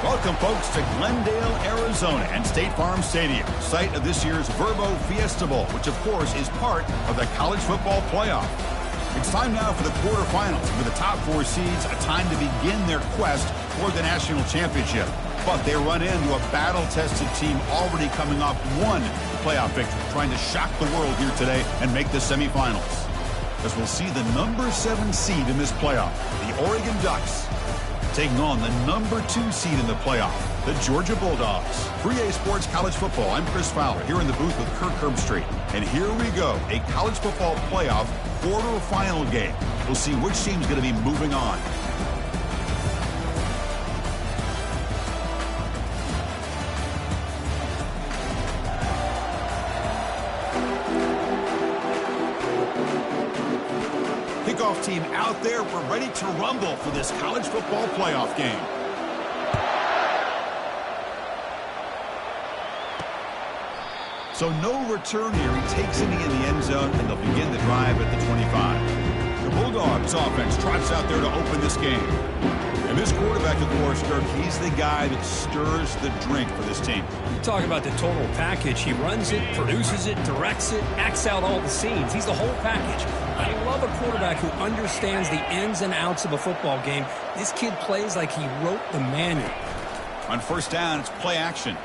Welcome, folks, to Glendale, Arizona and State Farm Stadium, site of this year's Verbo Fiesta Bowl, which, of course, is part of the college football playoff. It's time now for the quarterfinals, with the top 4 seeds a time to begin their quest for the national championship. But they run into a battle-tested team already coming off one playoff victory, trying to shock the world here today and make the semifinals. As we'll see the number 7 seed in this playoff, the Oregon Ducks, taking on the number 2 seed in the playoff, the Georgia Bulldogs. 3A Sports College Football, I'm Chris Fowler, here in the booth with Kirk Herbstreit. And here we go, a college football playoff quarterfinal game. We'll see which team's going to be moving on. Kickoff team out there. We're ready to rumble for this college football playoff game. So no return here. He takes it in the end zone, and they'll begin the drive at the 25. The Bulldogs offense trots out there to open this game. And this quarterback, of course, Dirk, he's the guy that stirs the drink for this team. You talk about the total package. He runs it, produces it, directs it, acts out all the scenes. He's the whole package. I love a quarterback who understands the ins and outs of a football game. This kid plays like he wrote the manual. On first down, it's play action.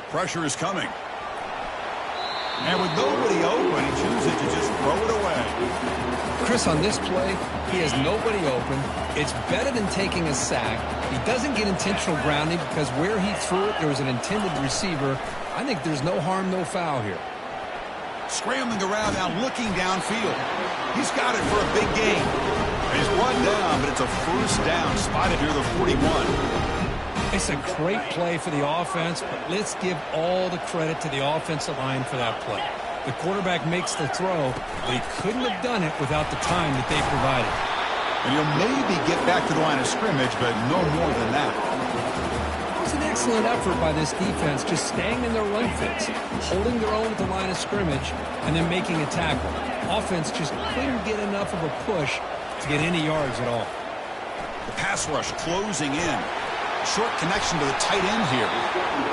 Pressure is coming. And with nobody open, he chooses to just throw it away. Chris, on this play, he has nobody open. It's better than taking a sack. He doesn't get intentional grounding because where he threw it, there was an intended receiver. I think there's no harm, no foul here. Scrambling around now, looking downfield. He's got it for a big gain. He's run down, but it's a first down, spotted near the 41. It's a great play for the offense, but let's give all the credit to the offensive line for that play. The quarterback makes the throw, but he couldn't have done it without the time that they provided. And he'll maybe get back to the line of scrimmage, but no more than that. It was an excellent effort by this defense, just staying in their run fits, holding their own at the line of scrimmage, and then making a tackle. Offense just couldn't get enough of a push to get any yards at all. The pass rush closing in. Short connection to the tight end here.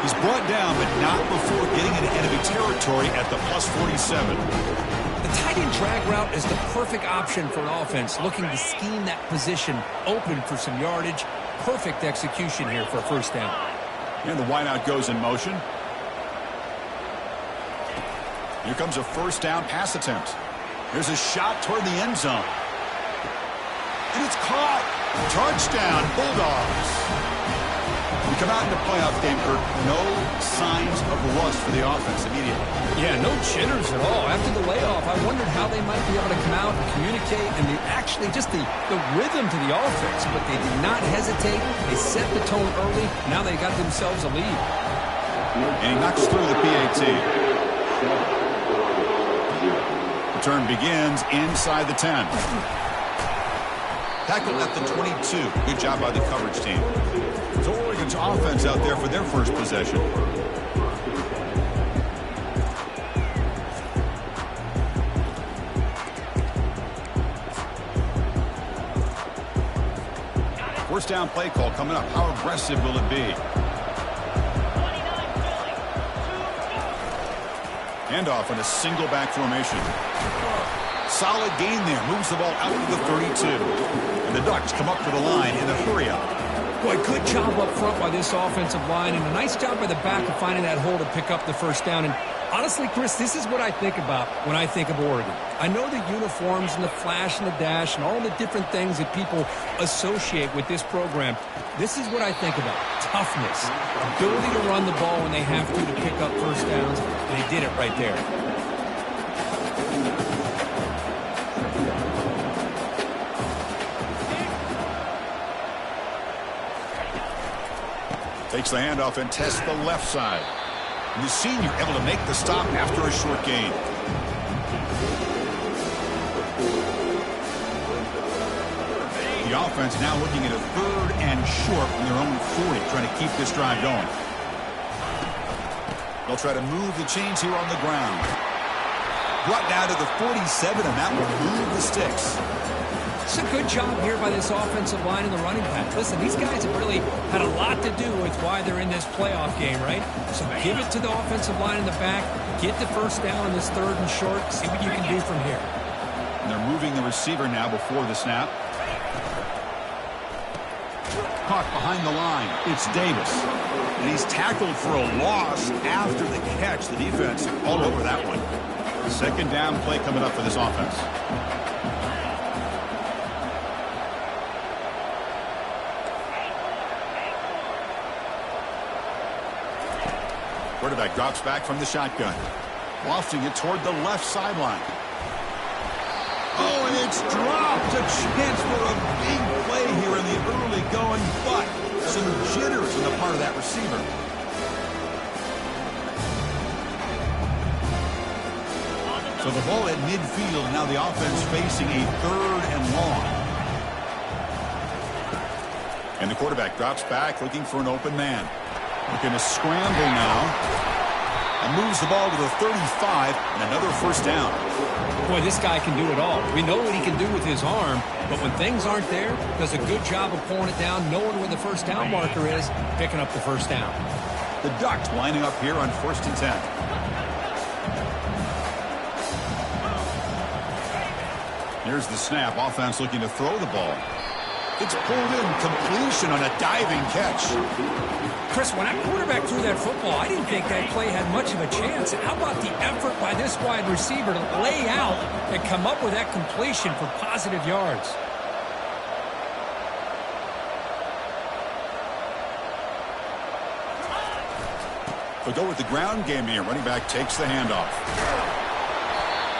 He's brought down, but not before getting into enemy territory at the plus 47. The tight end drag route is the perfect option for an offense looking to scheme that position open for some yardage. Perfect execution here for a first down. And the wideout goes in motion. Here comes a first down pass attempt. There's a shot toward the end zone. And it's caught. Touchdown, Bulldogs. We come out into playoff game, Kirk. No signs of rust for the offense immediately. Yeah, no jitters at all. After the layoff, I wondered how they might be able to come out and communicate and actually just the rhythm to the offense. But they did not hesitate. They set the tone early. Now they got themselves a lead. And he knocks through the PAT. Return begins inside the 10. Tackle at the 22. Good job by the coverage team. So Oregon's offense out there for their first possession. First down play call coming up. How aggressive will it be? Handoff in a single back formation. Solid gain there. Moves the ball out to the 32. And the Ducks come up to the line in a hurry-up. Boy, good job up front by this offensive line, and a nice job by the back of finding that hole to pick up the first down. And honestly, Chris, this is what I think about when I think of Oregon. I know the uniforms and the flash and the dash and all the different things that people associate with this program. This is what I think about. Toughness, ability to run the ball when they have to pick up first downs, and they did it right there. Takes the handoff and tests the left side. And the senior able to make the stop after a short gain. The offense now looking at a 3rd and short from their own 40, trying to keep this drive going. They'll try to move the chains here on the ground. Brought down to the 47, and that will move the sticks. It's a good job here by this offensive line and the running back. Listen, these guys have really had a lot to do with why they're in this playoff game, right? So give it to the offensive line in the back. Get the first down on this 3rd and short. See what you can do from here. And they're moving the receiver now before the snap. Caught behind the line. It's Davis. And he's tackled for a loss after the catch. The defense all over that one. 2nd down play coming up for this offense. Quarterback drops back from the shotgun. Lofting it toward the left sideline. Oh, and it's dropped. A chance for a big play here in the early going, but some jitters on the part of that receiver. So the ball at midfield, now the offense facing a 3rd and long. And the quarterback drops back looking for an open man. Looking to scramble now. And moves the ball to the 35 and another first down. Boy, this guy can do it all. We know what he can do with his arm, but when things aren't there, does a good job of pulling it down, knowing where the first down marker is, picking up the first down. The Ducks lining up here on 1st and 10. Here's the snap. Offense looking to throw the ball. It's pulled in. Completion on a diving catch. Chris, when that quarterback threw that football, I didn't think that play had much of a chance. How about the effort by this wide receiver to lay out and come up with that completion for positive yards? They'll go with the ground game here. Running back takes the handoff.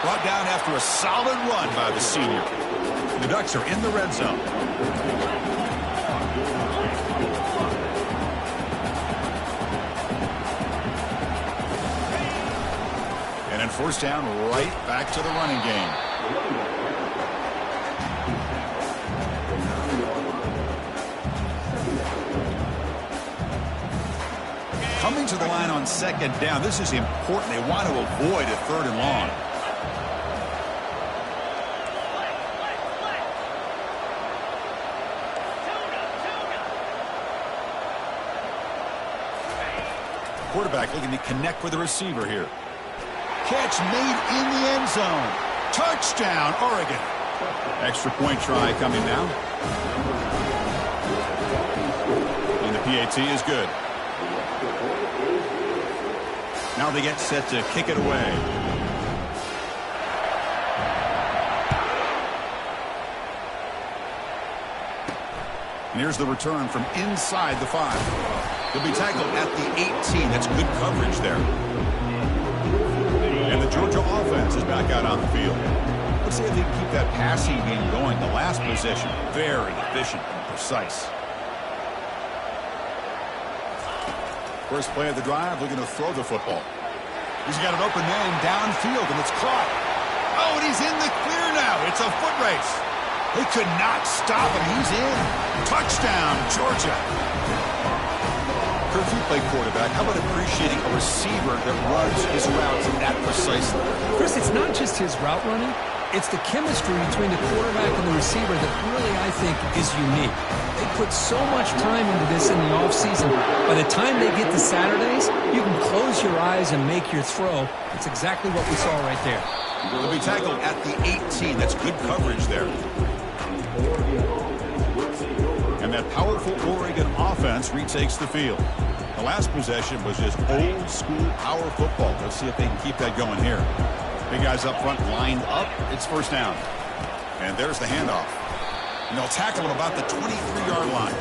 Brought down after a solid run by the senior. The Ducks are in the red zone. And in 1st down, right back to the running game. Coming to the line on 2nd down. This is important. They want to avoid a 3rd and long. Quarterback looking to connect with the receiver here. Catch made in the end zone. Touchdown, Oregon. Extra point try coming now. And the PAT is good. Now they get set to kick it away. And here's the return from inside the 5. He'll be tackled at the 18. That's good coverage there. And the Georgia offense is back out on the field. Let's see if they can keep that passing game going. The last possession, very efficient and precise. First play of the drive, looking to throw the football. He's got an open man downfield, and it's caught. Oh, and he's in the clear now. It's a foot race. They could not stop him. He's in. Touchdown, Georgia. If you play quarterback, how about appreciating a receiver that runs his routes that precisely? Chris, it's not just his route running. It's the chemistry between the quarterback and the receiver that really, I think, is unique. They put so much time into this in the offseason. By the time they get to Saturdays, you can close your eyes and make your throw. It's exactly what we saw right there. They'll be tackled at the 18. That's good coverage there. And And that powerful Oregon offense retakes the field. The last possession was just old school power football. Let's see if they can keep that going here. Big guys up front lined up. It's first down. And there's the handoff. And they'll tackle him about the 23-yard line.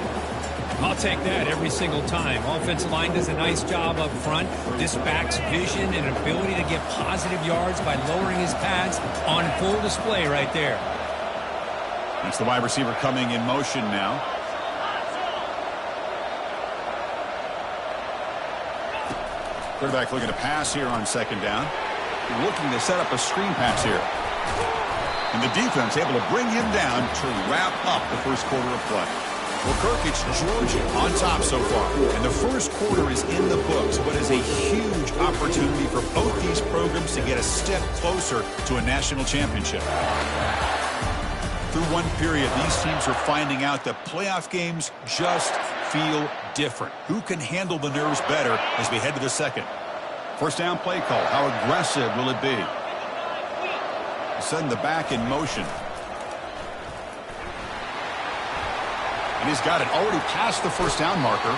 I'll take that every single time. Offensive line does a nice job up front. This back's vision and ability to get positive yards by lowering his pads on full display right there. It's the wide receiver coming in motion now. Quarterback looking to pass here on second down. Looking to set up a screen pass here. And the defense able to bring him down to wrap up the first quarter of play. Well, Kirk, it's Georgia on top so far. And the first quarter is in the books. What is a huge opportunity for both these programs to get a step closer to a national championship. Through one period, these teams are finding out that playoff games just feel different. Who can handle the nerves better as we head to the second? First down play call. How aggressive will it be? Send the back in motion. And he's got it already past the first down marker.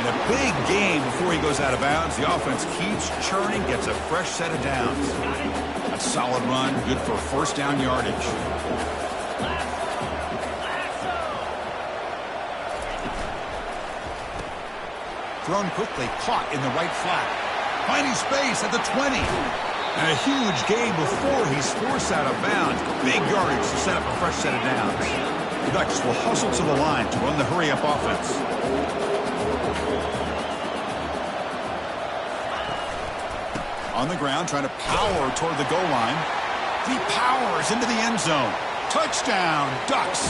And a big gain before he goes out of bounds. The offense keeps churning, gets a fresh set of downs. A solid run, good for first down yardage. Thrown quickly, caught in the right flat. Finding space at the 20. And a huge gain before he's forced out of bounds. Big yardage to set up a fresh set of downs. The Ducks will hustle to the line to run the hurry-up offense. On the ground, trying to power toward the goal line. He powers into the end zone. Touchdown, Ducks.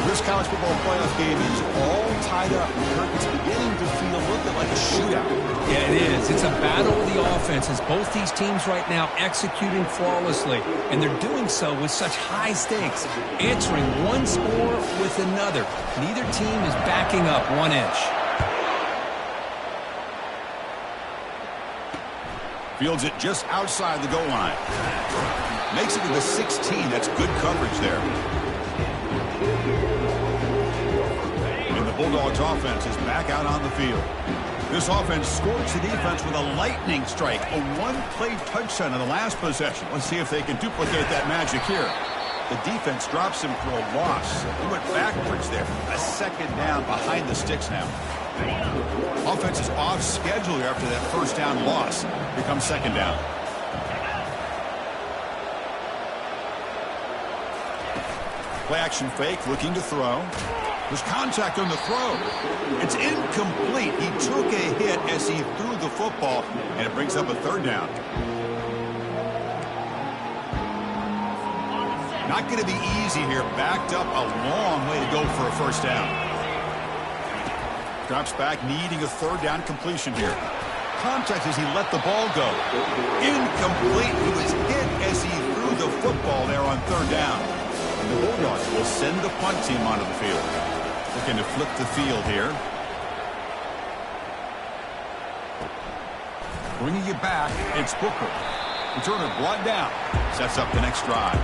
This college football playoff game is all tied up. It's beginning to feel a little bit like a shootout. Yeah, it is. It's a battle of the offenses. Both these teams right now executing flawlessly, and they're doing so with such high stakes, answering one score with another. Neither team is backing up 1 inch. Fields it just outside the goal line. Makes it to the 16. That's good coverage there. And the Bulldogs offense is back out on the field. This offense scorched the defense with a lightning strike. A one-play touchdown in the last possession. Let's see if they can duplicate that magic here. The defense drops him for a loss. He went backwards there. A second down behind the sticks now. Offense is off schedule here after that first down loss. Here comes second down. Play action fake, looking to throw. There's contact on the throw. It's incomplete. He took a hit as he threw the football, and it brings up a third down. Not going to be easy here. Backed up a long way to go for a first down. Drops back, needing a third down completion here. Contact as he let the ball go. Incomplete. He was hit as he threw the football there on third down. And the Bulldogs will send the punt team onto the field. Looking to flip the field here. Bringing it back, it's Booker. Returner brought down. Sets up the next drive.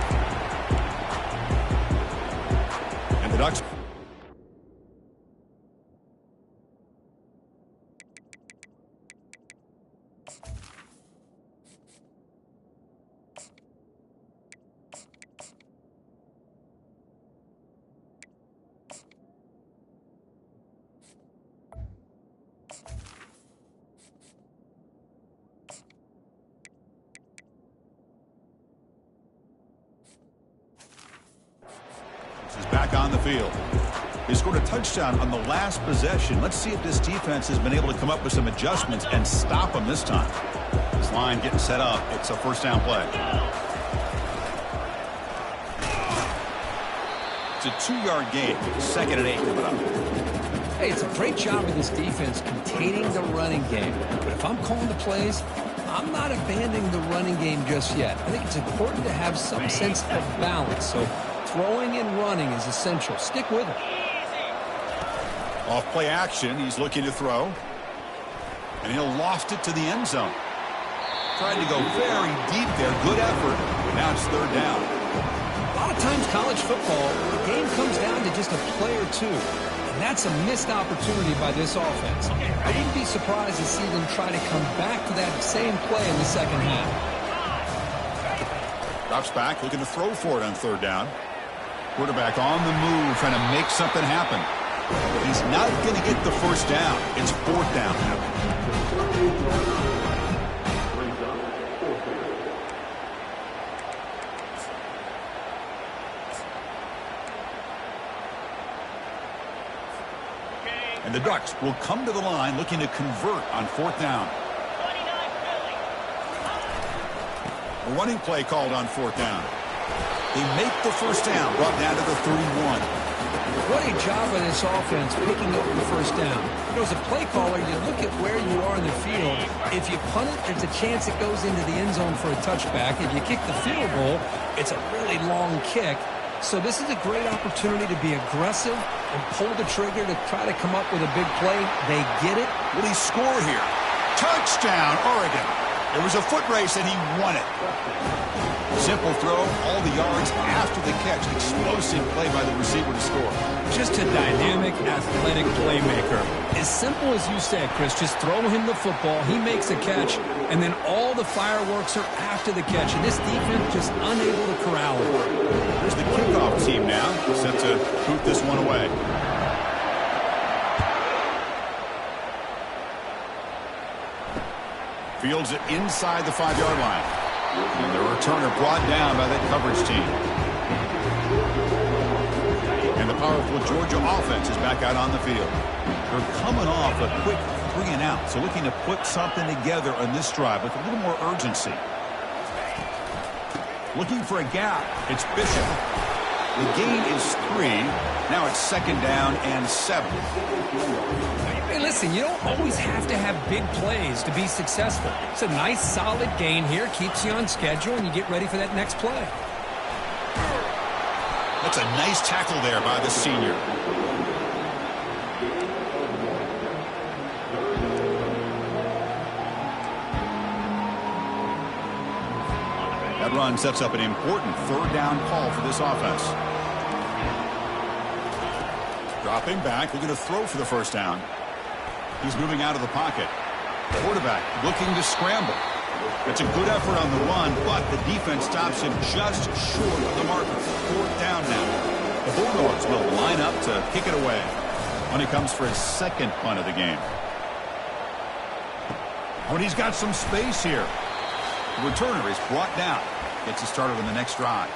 And the Ducks. Is back on the field. He scored a touchdown on the last possession. Let's see if this defense has been able to come up with some adjustments and stop him this time. This line getting set up. It's a first down play. It's a 2-yard gain. 2nd and 8 coming up. Hey, it's a great job of this defense containing the running game. But if I'm calling the plays, I'm not abandoning the running game just yet. I think it's important to have some sense of balance. So throwing and running is essential. Stick with it. Off play action, he's looking to throw. And he'll loft it to the end zone. Tried to go very deep there. Good effort. Now it's third down. lot of times college football, the game comes down to just a play or two. And that's a missed opportunity by this offense. I wouldn't be surprised to see them try to come back to that same play in the second half. Drops back, looking to throw for it on third down. Quarterback on the move, trying to make something happen. He's not going to get the first down. It's fourth down now. And the Ducks will come to the line looking to convert on fourth down. A running play called on fourth down. They make the first down, brought down to the 31. What a job by this offense picking up the first down. You know, as a play caller, you look at where you are in the field. If you punt it, there's a chance it goes into the end zone for a touchback. If you kick the field goal, it's a really long kick. So this is a great opportunity to be aggressive and pull the trigger to try to come up with a big play. They get it. Will he score here? Touchdown, Oregon. It was a foot race and he won it. Simple throw, all the yards after the catch. Explosive play by the receiver to score. Just a dynamic, athletic playmaker. As simple as you said, Chris, just throw him the football, he makes a catch, and then all the fireworks are after the catch. And this defense just unable to corral it. Here's the kickoff team now, set to boot this one away. Fields it inside the 5-yard line. And the returner brought down by that coverage team. And the powerful Georgia offense is back out on the field. They're coming off a quick 3-and-out, so looking to put something together on this drive with a little more urgency. Looking for a gap. It's Bishop. The gain is 3. Now it's second down and 7. Hey, listen, you don't always have to have big plays to be successful. It's a nice, solid gain here. Keeps you on schedule, and you get ready for that next play. That's a nice tackle there by the senior. That run sets up an important third down call for this offense. Dropping back, looking to throw for the first down. He's moving out of the pocket. Quarterback looking to scramble. It's a good effort on the run, but the defense stops him just short of the marker. Fourth down now. The Bulldogs will line up to kick it away when he comes for his second punt of the game. When he's got some space here. The returner is brought down. Gets us started on the next drive.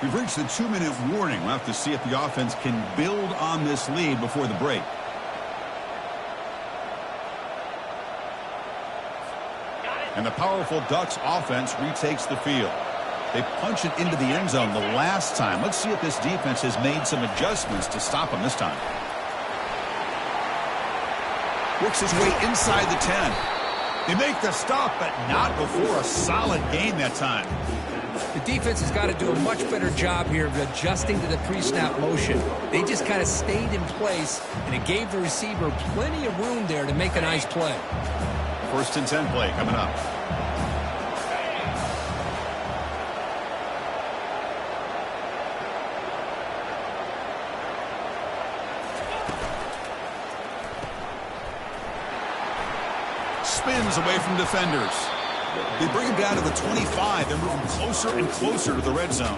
We've reached the 2-minute warning. We'll have to see if the offense can build on this lead before the break. And the powerful Ducks offense retakes the field. They punch it into the end zone the last time. Let's see if this defense has made some adjustments to stop them this time. Works his way inside the 10. They make the stop, but not before a solid gain that time. The defense has got to do a much better job here of adjusting to the pre-snap motion. They just kind of stayed in place, and it gave the receiver plenty of room there to make a nice play. First and 10 play coming up. Spins away from defenders. They bring him down to the 25. They're moving closer and closer to the red zone.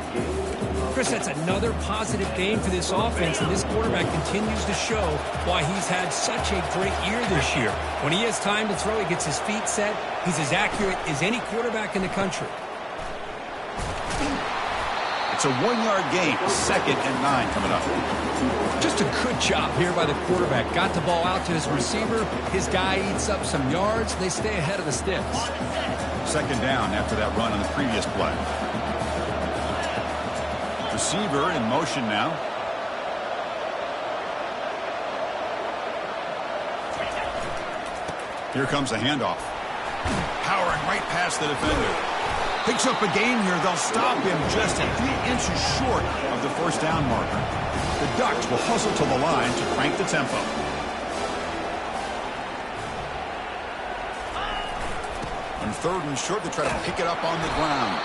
Chris, that's another positive game for this offense, and this quarterback continues to show why he's had such a great year this year. When he has time to throw, he gets his feet set. He's as accurate as any quarterback in the country. It's a 1-yard gain. Second and 9 coming up. Just a good job here by the quarterback. Got the ball out to his receiver. His guy eats up some yards. They stay ahead of the sticks. Second down after that run on the previous play. Receiver in motion now. Here comes a handoff. Powering right past the defender. Picks up a gain here. They'll stop him just at 3 inches short of the first down marker. The Ducks will hustle to the line to crank the tempo. On third and short, they try to pick it up on the ground.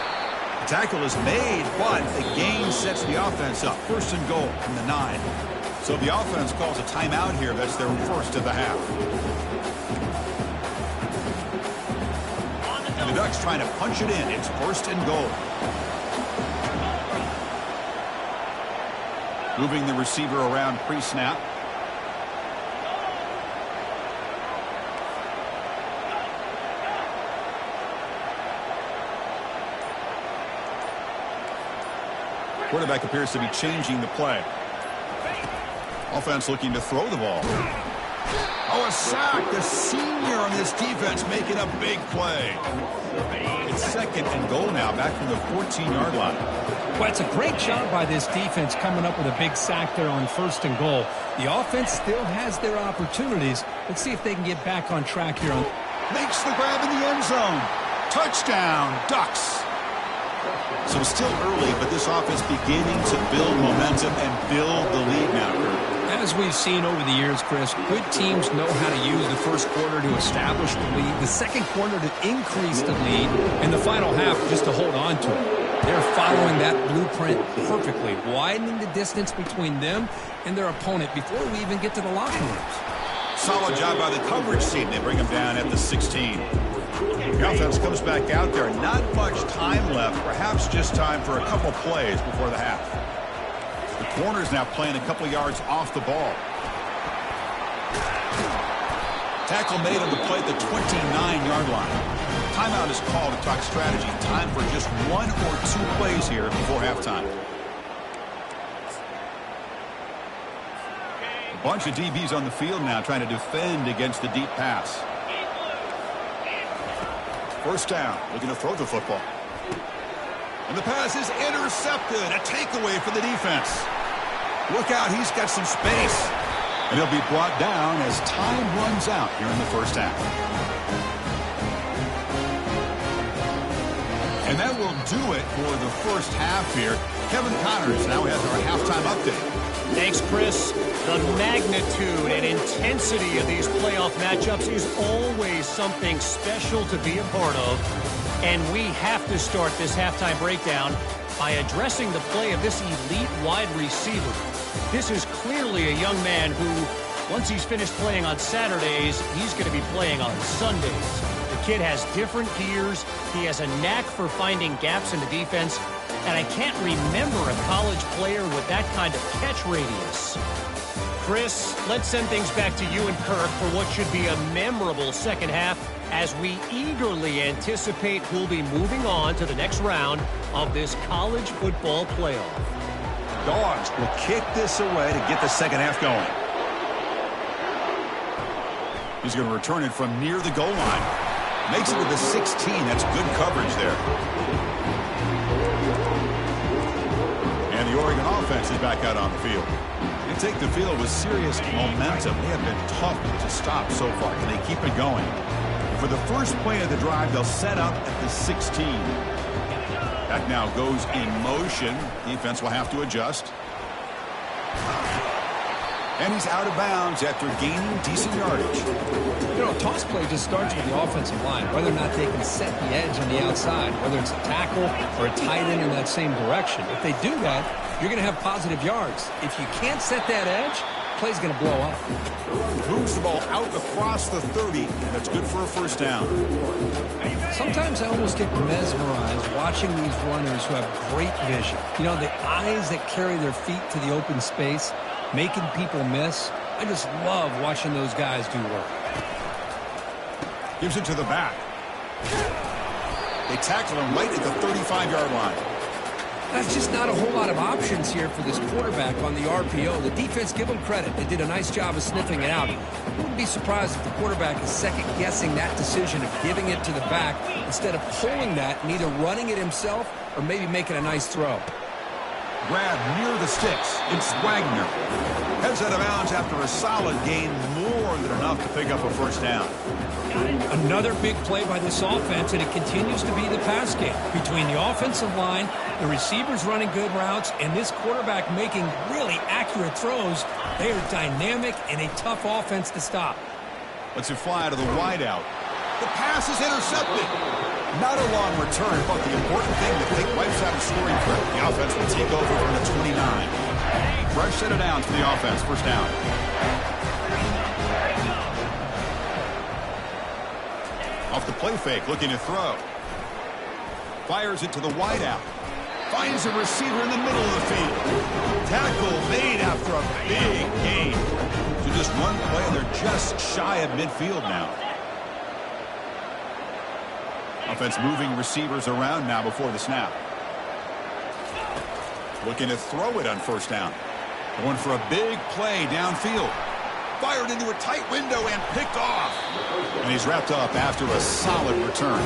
The tackle is made, but the gain sets the offense up. First and goal from the 9. So the offense calls a timeout here. That's their first of the half. And the Ducks trying to punch it in. It's first and goal. Moving the receiver around pre-snap. Quarterback appears to be changing the play. Offense looking to throw the ball. Oh, a sack. The senior on this defense making a big play. It's second and goal now, back from the 14-yard line. Well, it's a great job by this defense coming up with a big sack there on first and goal. The offense still has their opportunities. Let's see if they can get back on track here. Makes the grab in the end zone. Touchdown, Ducks. So still early, but this offense beginning to build momentum and build the lead now, Kurt. As we've seen over the years, Chris, good teams know how to use the first quarter to establish the lead, the second quarter to increase the lead, and the final half just to hold on to it. They're following that blueprint perfectly, widening the distance between them and their opponent before we even get to the locker rooms. Solid job by the coverage team. They bring them down at the 16. The offense comes back out there. Not much time left. Perhaps just time for a couple plays before the half. The corner's now playing a couple yards off the ball. Tackle made on the play at the 29-yard line. Timeout is called to talk strategy. Time for just one or two plays here before halftime. A bunch of DBs on the field now trying to defend against the deep pass. First down, looking to throw the football. And the pass is intercepted. A takeaway for the defense. Look out, he's got some space. And he'll be brought down as time runs out here in the first half. And that will do it for the first half here. Kevin Connors now has our halftime update. Thanks, Chris. The magnitude and intensity of these playoff matchups is always something special to be a part of. And we have to start this halftime breakdown by addressing the play of this elite wide receiver. This is clearly a young man who, once he's finished playing on Saturdays, he's going to be playing on Sundays. The kid has different gears. He has a knack for finding gaps in the defense. And I can't remember a college player with that kind of catch radius. Chris, let's send things back to you and Kirk for what should be a memorable second half as we eagerly anticipate who'll be moving on to the next round of this college football playoff. Dogs will kick this away to get the second half going. He's going to return it from near the goal line. Makes it to the 16. That's good coverage there. And the Oregon offense is back out on the field. They take the field with serious momentum. They have been tough to stop so far. Can they keep it going? For the first play of the drive, they'll set up at the 16. That now goes in motion. Defense will have to adjust. And he's out of bounds after gaining decent yardage. You know, a toss play just starts with the offensive line, whether or not they can set the edge on the outside, whether it's a tackle or a tight end in that same direction. If they do that, you're going to have positive yards. If you can't set that edge, play's going to blow up. Moves the ball out across the 30, and that's good for a first down. Sometimes I almost get mesmerized watching these runners who have great vision. You know, the eyes that carry their feet to the open space, making people miss. I just love watching those guys do work. Gives it to the back. They tackle him right at the 35-yard line. That's just not a whole lot of options here for this quarterback on the RPO. The defense, give them credit. They did a nice job of sniffing it out. I wouldn't be surprised if the quarterback is second-guessing that decision of giving it to the back instead of pulling that and either running it himself or maybe making a nice throw. Grab near the sticks. It's Wagner. Heads out of bounds after a solid gain, more than enough to pick up a first down. Another big play by this offense, and it continues to be the pass game. Between the offensive line, the receivers running good routes, and this quarterback making really accurate throws, they are dynamic and a tough offense to stop. Lets it fly to the wideout. The pass is intercepted. Not a long return, but the important thing, the pick wipes out a scoring threat. The offense will take over from the 29. Fresh set of downs for the offense. First down. Off the play fake, looking to throw. Fires it to the wideout. Finds a receiver in the middle of the field. Tackle made after a big gain. So just one play, and they're just shy of midfield now. Offense moving receivers around now before the snap. Looking to throw it on first down. Going for a big play downfield. Fired into a tight window and picked off. And he's wrapped up after a solid return.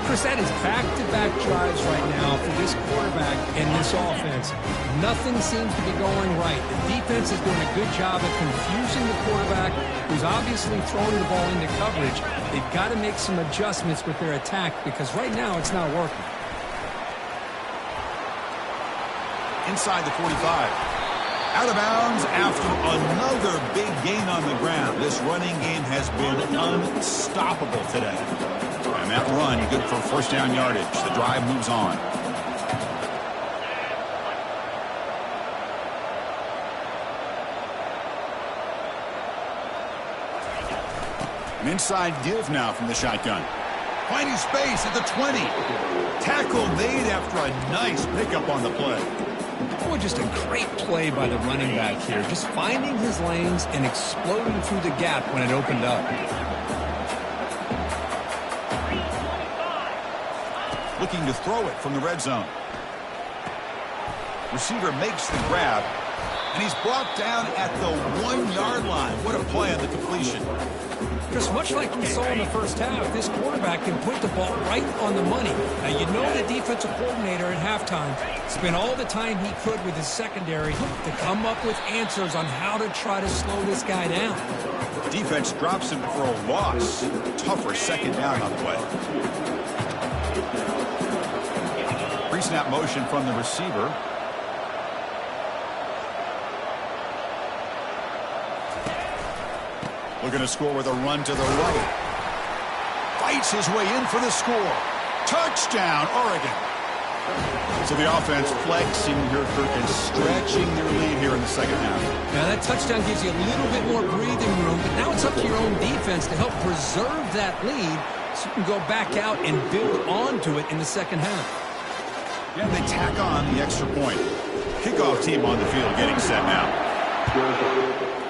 Chris, that is back-to-back drives right now for this quarterback and this offense. Nothing seems to be going right. The defense is doing a good job of confusing the quarterback, who's obviously throwing the ball into coverage. They've got to make some adjustments with their attack because right now it's not working. Inside the 45. Out of bounds after another big gain on the ground. This running game has been unstoppable today. And that run, good for first down yardage. The drive moves on. An inside give now from the shotgun. Finding space at the 20. Tackle made after a nice pickup on the play. Boy, just a great play by the running back here. Just finding his lanes and exploding through the gap when it opened up. Looking to throw it from the red zone. Receiver makes the grab, and he's brought down at the 1-yard line. What a play on the completion. Just much like we saw in the first half, this quarterback can put the ball right on the money. Now, you know the defensive coordinator at halftime spent all the time he could with his secondary to come up with answers on how to try to slow this guy down. Defense drops him for a loss. Tougher second down on the way. Pre-snap motion from the receiver. Looking to score with a run to the right. Fights his way in for the score. Touchdown, Oregon. So the offense flexing here, Kirk, and stretching their lead here in the second half. Now that touchdown gives you a little bit more breathing room, but now it's up to your own defense to help preserve that lead so you can go back out and build onto it in the second half. Yeah, they tack on the extra point. Kickoff team on the field getting set now.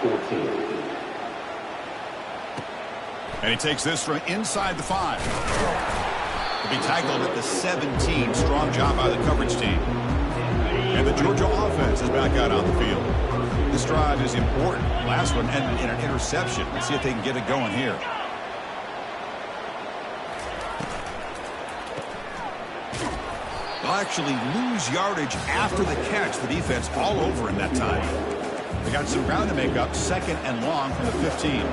14. And he takes this from inside the 5. He'll be tackled at the 17. Strong job by the coverage team. And the Georgia offense is back out on the field. This drive is important. Last one ended in an interception. Let's see if they can get it going here. They'll actually lose yardage after the catch. The defense all over in that time. They got some ground to make up. Second and long from the 15.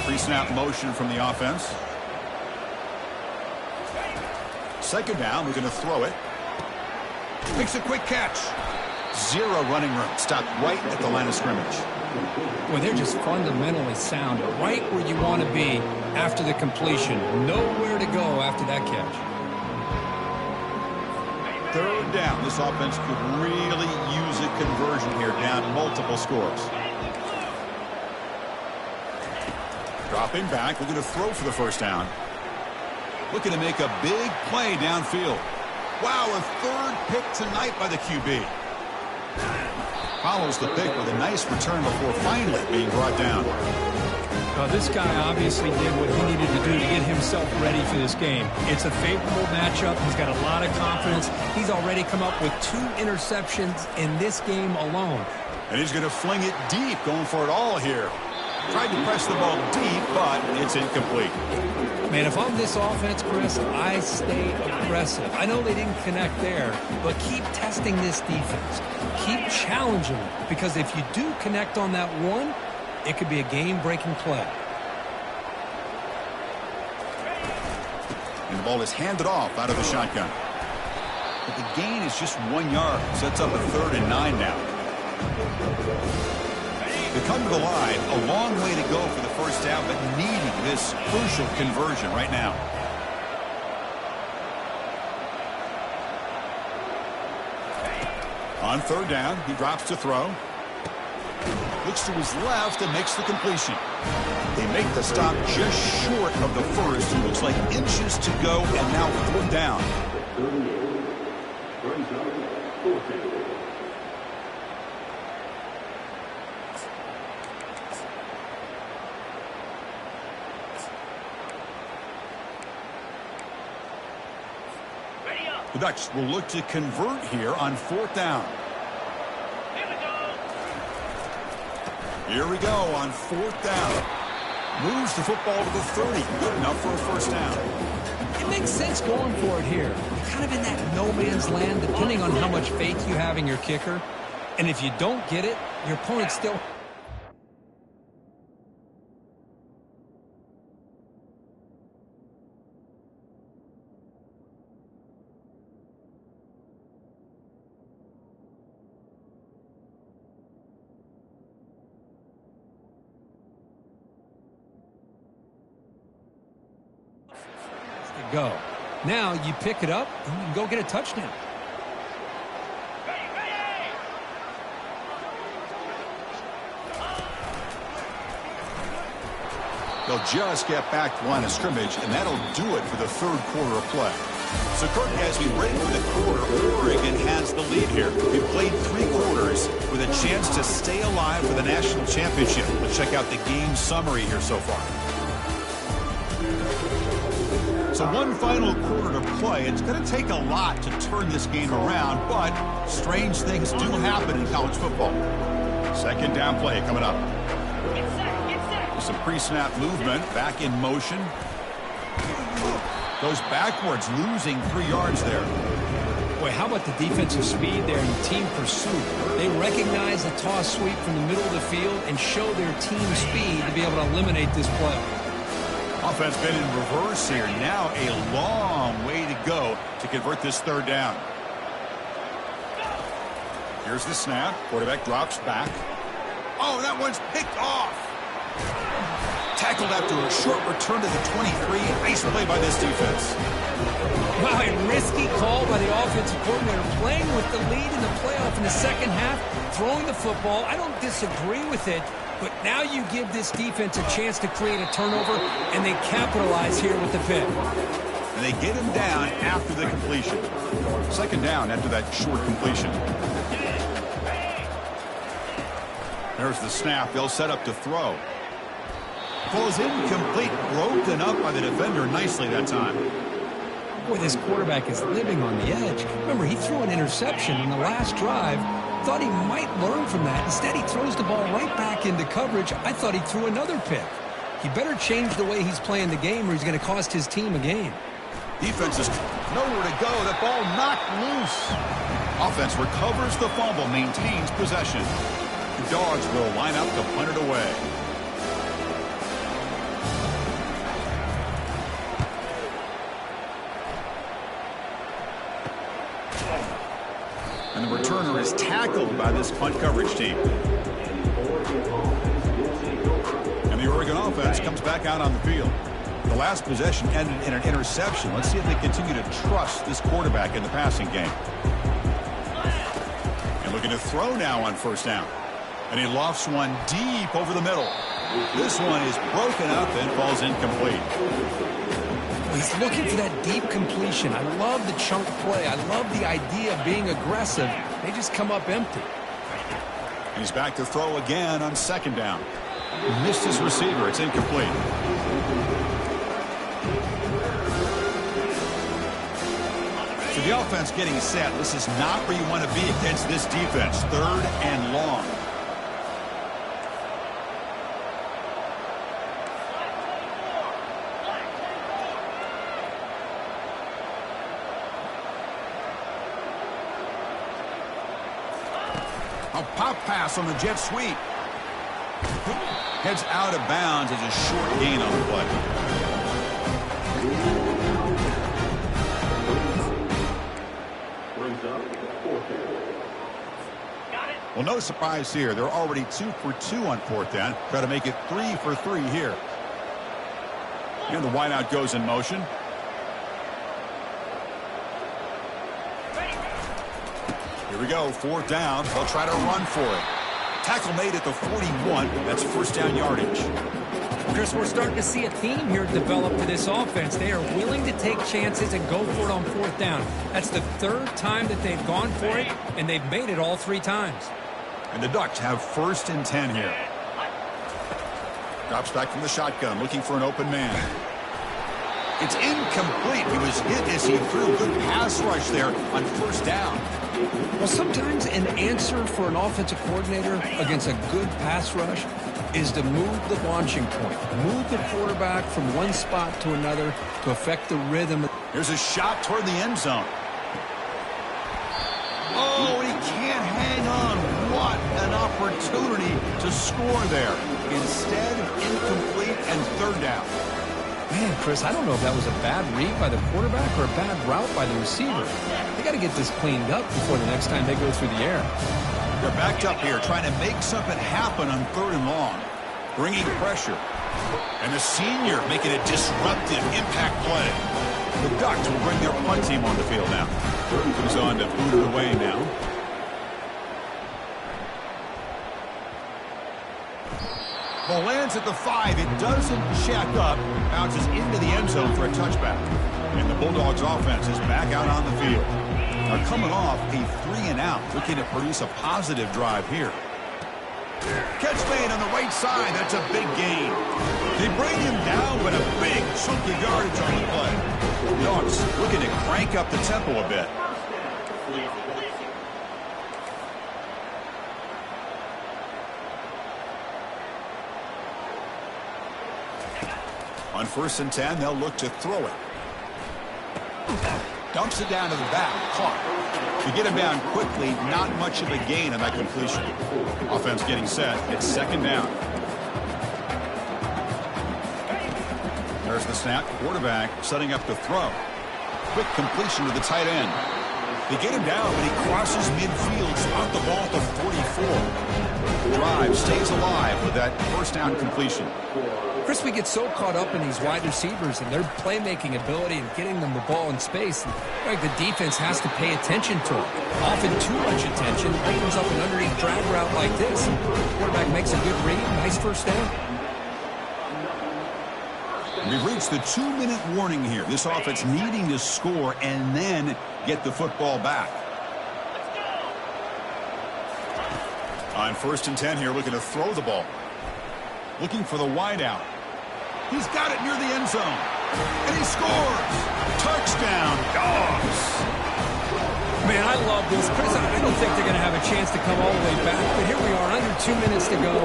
Pre-snap motion from the offense. Second down, we're going to throw it. Makes a quick catch. Zero running room. Stopped right at the line of scrimmage. Well, they're just fundamentally sound. Right where you want to be after the completion. Nowhere to go after that catch. Third down. This offense could really use a conversion here. Down multiple scores. Dropping back, looking to throw for the first down. Looking to make a big play downfield. Wow, a third pick tonight by the QB. Follows the pick with a nice return before finally being brought down. This guy obviously did what he needed to do to get himself ready for this game. It's a favorable matchup. He's got a lot of confidence. He's already come up with 2 interceptions in this game alone. And he's going to fling it deep, going for it all here. Tried to press the ball deep, but it's incomplete. Man, if I'm this offense, Chris, I stay aggressive. I know they didn't connect there, but keep testing this defense. Keep challenging them, because if you do connect on that one, it could be a game-breaking play. And the ball is handed off out of the shotgun. But the gain is just 1 yard. Sets up a 3rd and 9 now. They come to the line, a long way to go for the first down, but needing this crucial conversion right now. On third down, he drops to throw. Looks to his left and makes the completion. They make the stop just short of the first. It looks like inches to go, and now fourth down. The Ducks will look to convert here on fourth down. Here we go on fourth down. Moves the football to the 30. Good enough for a first down. It makes sense going for it here. You're kind of in that no man's land, depending on how much faith you have in your kicker. And if you don't get it, your opponent still... go. Now you pick it up and you can go get a touchdown. They'll just get back to line of scrimmage, and that'll do it for the third quarter of play. So, Kirk, as we break for the quarter, Oregon has the lead here. We've played 3 quarters with a chance to stay alive for the national championship. Let's check out the game summary here so far. So one final quarter to play. It's going to take a lot to turn this game around, but strange things do happen in college football. Second down play coming up. Some pre-snap movement, back in motion. Goes backwards, losing 3 yards there. Boy, how about the defensive speed there and team pursuit? They recognize the toss sweep from the middle of the field and show their team speed to be able to eliminate this play. Offense been in reverse here. Now a long way to go to convert this third down. Here's the snap. Quarterback drops back. Oh, that one's picked off. Tackled after a short return to the 23. Nice play by this defense. Wow, a risky call by the offensive coordinator, playing with the lead in the playoff in the second half, throwing the football. I don't disagree with it, but now you give this defense a chance to create a turnover, and they capitalize here with the pick. And they get him down after the completion. Second down after that short completion. There's the snap. They'll set up to throw. Falls incomplete, broken up by the defender nicely that time. Boy, this quarterback is living on the edge. Remember, he threw an interception in the last drive. Thought he might learn from that. Instead, he throws the ball right back into coverage. I thought he threw another pick. He better change the way he's playing the game or he's going to cost his team a game. Defense is nowhere to go. The ball knocked loose. Offense recovers the fumble, maintains possession. The Dogs will line up to punt it away. And the returner is tackled by this punt coverage team. And the Oregon offense comes back out on the field. The last possession ended in an interception. Let's see if they continue to trust this quarterback in the passing game. And looking to throw now on first down. And he lofts one deep over the middle. This one is broken up and falls incomplete. He's looking for that deep completion. I love the chunk play. I love the idea of being aggressive. They just come up empty. And he's back to throw again on second down. He missed his receiver. It's incomplete. So the offense getting set. This is not where you want to be against this defense. Third and long. A pop pass on the jet sweep. Heads out of bounds as a short gain on the play. Well, No surprise here. They're already 2 for 2 on 4th down. Try to make it 3 for 3 here. And the wideout goes in motion. Here we go, 4th down. They'll try to run for it. Tackle made at the 41. That's first down yardage. Chris, we're starting to see a theme here develop for this offense. They are willing to take chances and go for it on 4th down. That's the 3rd time that they've gone for it, and they've made it all 3 times. And the Ducks have 1st and 10 here. Drops back from the shotgun, looking for an open man. It's incomplete. He was hit as he threw. Good pass rush there on 1st down. Well, sometimes an answer for an offensive coordinator against a good pass rush is to move the launching point. Move the quarterback from one spot to another to affect the rhythm. Here's a shot toward the end zone. Oh, he can't hang on. What an opportunity to score there. Instead, incomplete and 3rd down. Man, Chris, I don't know if that was a bad read by the quarterback or a bad route by the receiver. They got to get this cleaned up before the next time they go through the air. They're backed up here, trying to make something happen on 3rd and long. Bringing pressure. And the senior making a disruptive impact play. The Ducks will bring their punt team on the field now. Goes on to boot it away now. Ball lands at the 5. It doesn't check up. Bounces into the end zone for a touchback. And the Bulldogs offense is back out on the field. They're coming off a 3-and-out, looking to produce a positive drive here. Catch made on the right side. That's a big gain. They bring him down, but a big chunk of yardage on the play. Dogs looking to crank up the tempo a bit. On 1st and 10, they'll look to throw it. Dumps it down to the back. Caught. To get him down quickly, not much of a gain on that completion. Offense getting set. It's 2nd down. There's the snap. Quarterback setting up to throw. Quick completion to the tight end. They get him down, but he crosses midfield. Spot the ball at the 44. Drive stays alive with that 1st down completion. Chris, we get so caught up in these wide receivers and their playmaking ability and getting them the ball in space. And, the defense has to pay attention to them. Often too much attention opens up an underneath drag route like this. Quarterback makes a good read. Nice 1st down. We've reached the 2-minute warning here. This offense needing to score and then get the football back. On 1st and 10 here, looking to throw the ball. Looking for the wideout. He's got it near the end zone. And he scores. Touchdown, Dogs. Man, I love this. Chris, I don't think they're going to have a chance to come all the way back. But here we are, under 2 minutes to go.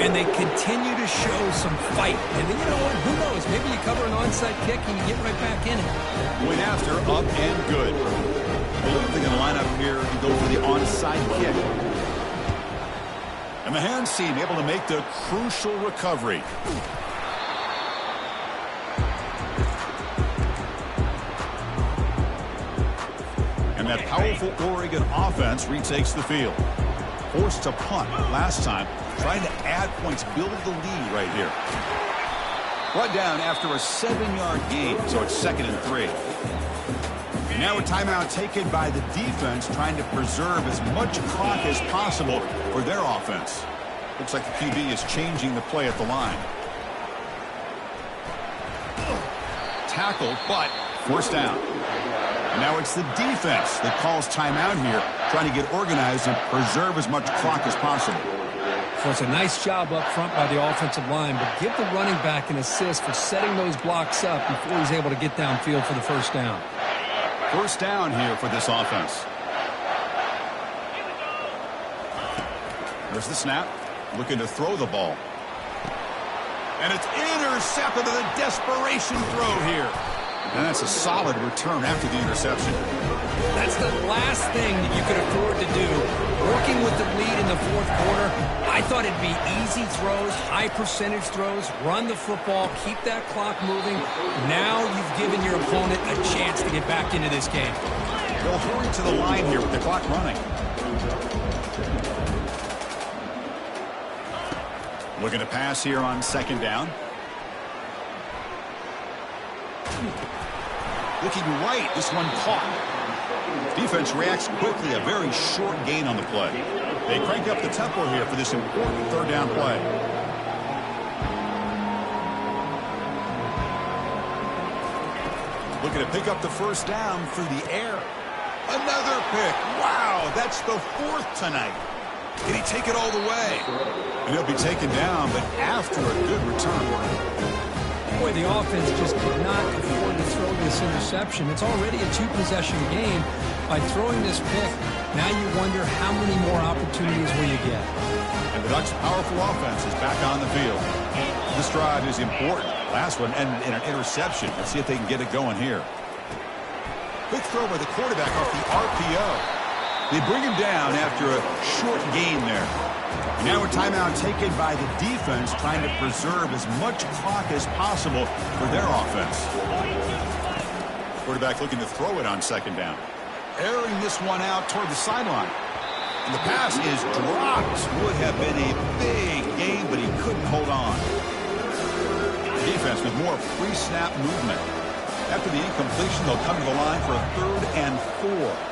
And they continue to show some fight. And then, you know what? Who knows? Maybe you cover an onside kick and you get right back in it. Point after, up and good. I believe they're going to line up here and go for the onside kick. And the hands team able to make the crucial recovery. And that powerful Oregon offense retakes the field. Forced to punt last time, trying to add points, build the lead right here. Brought down after a 7-yard gain, so it's 2nd and 3. And now a timeout taken by the defense, trying to preserve as much clock as possible for their offense. Looks like the QB is changing the play at the line. Tackled, but 1st down. And now it's the defense that calls timeout here, trying to get organized and preserve as much clock as possible. So it's a nice job up front by the offensive line, but give the running back an assist for setting those blocks up before he's able to get downfield for the 1st down. 1st down here for this offense. There's the snap. Looking to throw the ball. And it's intercepted with a desperation throw here. And that's a solid return after the interception. That's the last thing that you could afford to do. Working with the lead in the 4th quarter, I thought it'd be easy throws, high percentage throws, run the football, keep that clock moving. Now you've given your opponent a chance to get back into this game. They'll hurry to the line here with the clock running. Looking to pass here on second down. Looking right. This one caught. Defense reacts quickly. A very short gain on the play. They crank up the tempo here for this important third down play. Looking to pick up the first down through the air. Another pick. Wow, that's the 4th tonight. Can he take it all the way? And he'll be taken down, but after a good return. Boy, the offense just could not afford to throw this interception. It's already a 2-possession game. By throwing this pick, now you wonder how many more opportunities will you get. And the Ducks' powerful offense is back on the field. This drive is important. Last one ended in an interception. Let's see if they can get it going here. Quick throw by the quarterback off the RPO. They bring him down after a short gain there. And now a timeout taken by the defense, trying to preserve as much clock as possible for their offense. Quarterback looking to throw it on second down. Airing this one out toward the sideline. And the pass is dropped. Would have been a big gain, but he couldn't hold on. The defense with more pre-snap movement. After the incompletion, they'll come to the line for a 3rd and 4.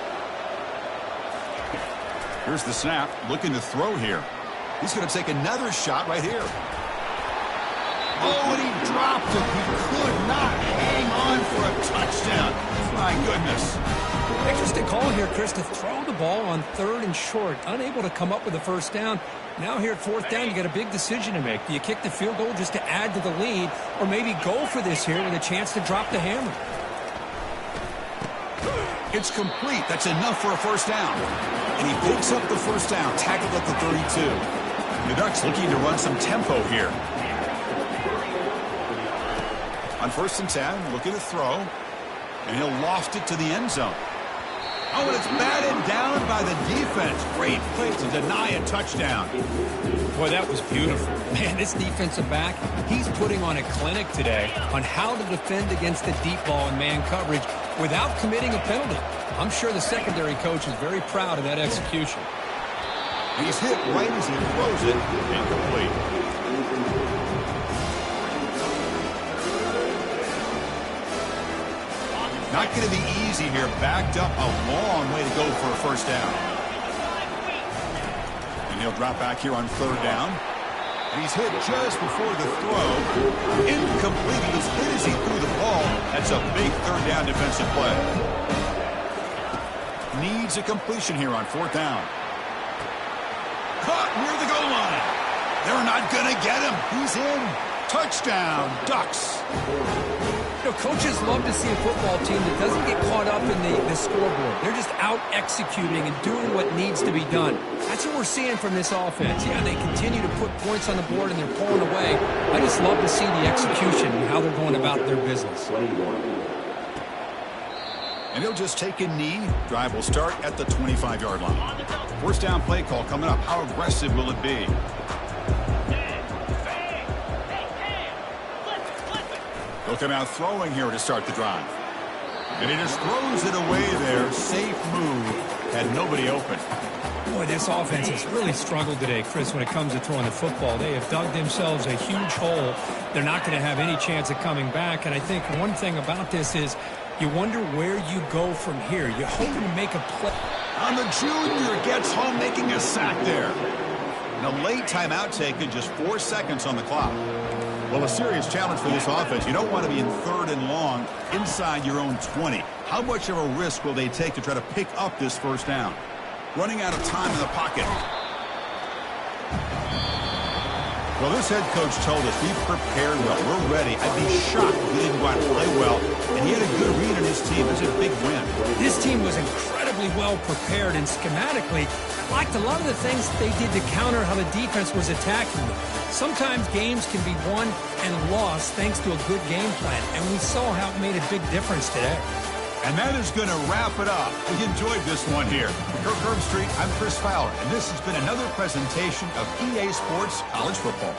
Here's the snap, looking to throw here. He's going to take another shot right here. Oh, and he dropped it. He could not hang on for a touchdown. My goodness. Interesting call here, Chris, to throw the ball on 3rd and short. Unable to come up with a first down. Now here at 4th down, you got a big decision to make. Do you kick the field goal just to add to the lead, or maybe go for this here with a chance to drop the hammer? It's complete. That's enough for a first down. And he picks up the first down, tackled at the 32. The Ducks looking to run some tempo here. On 1st and 10, looking to throw. And he'll loft it to the end zone. Oh, and it's batted down by the defense. Great play to deny a touchdown. Boy, that was beautiful. Man, this defensive back, he's putting on a clinic today on how to defend against the deep ball and man coverage without committing a penalty. I'm sure the secondary coach is very proud of that execution. He's hit right as he throws it. Incomplete. Not going to be easy here. Backed up a long way to go for a first down. And he'll drop back here on 3rd down. And he's hit just before the throw. Incomplete. He was hit as he threw the ball. That's a big 3rd down defensive play. Needs a completion here on 4th down. Caught near the goal line. They're not going to get him. He's in. Touchdown, Ducks. You know, coaches love to see a football team that doesn't get caught up in the scoreboard. They're just out executing and doing what needs to be done. That's what we're seeing from this offense. Yeah, they continue to put points on the board and they're pulling away. I just love to see the execution and how they're going about their business. And he'll just take a knee. Drive will start at the 25-yard line. First down play call coming up. How aggressive will it be? He'll come out throwing here to start the drive. And he just throws it away there. Safe move. Had nobody open. Boy, this offense has really struggled today, Chris, when it comes to throwing the football. They have dug themselves a huge hole. They're not going to have any chance of coming back. And I think one thing about this is you wonder where you go from here. You're hoping to make a play. And the junior gets home making a sack there. And a late timeout taken, just 4 seconds on the clock. Well, a serious challenge for this offense. You don't want to be in 3rd and long inside your own 20. How much of a risk will they take to try to pick up this first down? Running out of time in the pocket. Well, this head coach told us, we prepared well. We're ready. I'd be shocked if we didn't go out and play well. And he had a good read on his team. It's a big win. This team was incredibly well prepared, and schematically, I liked a lot of the things they did to counter how the defense was attacking them. Sometimes games can be won and lost thanks to a good game plan, and we saw how it made a big difference today. And that is going to wrap it up. We enjoyed this one here. Kirk Herbstreit, I'm Chris Fowler, and this has been another presentation of EA Sports College Football.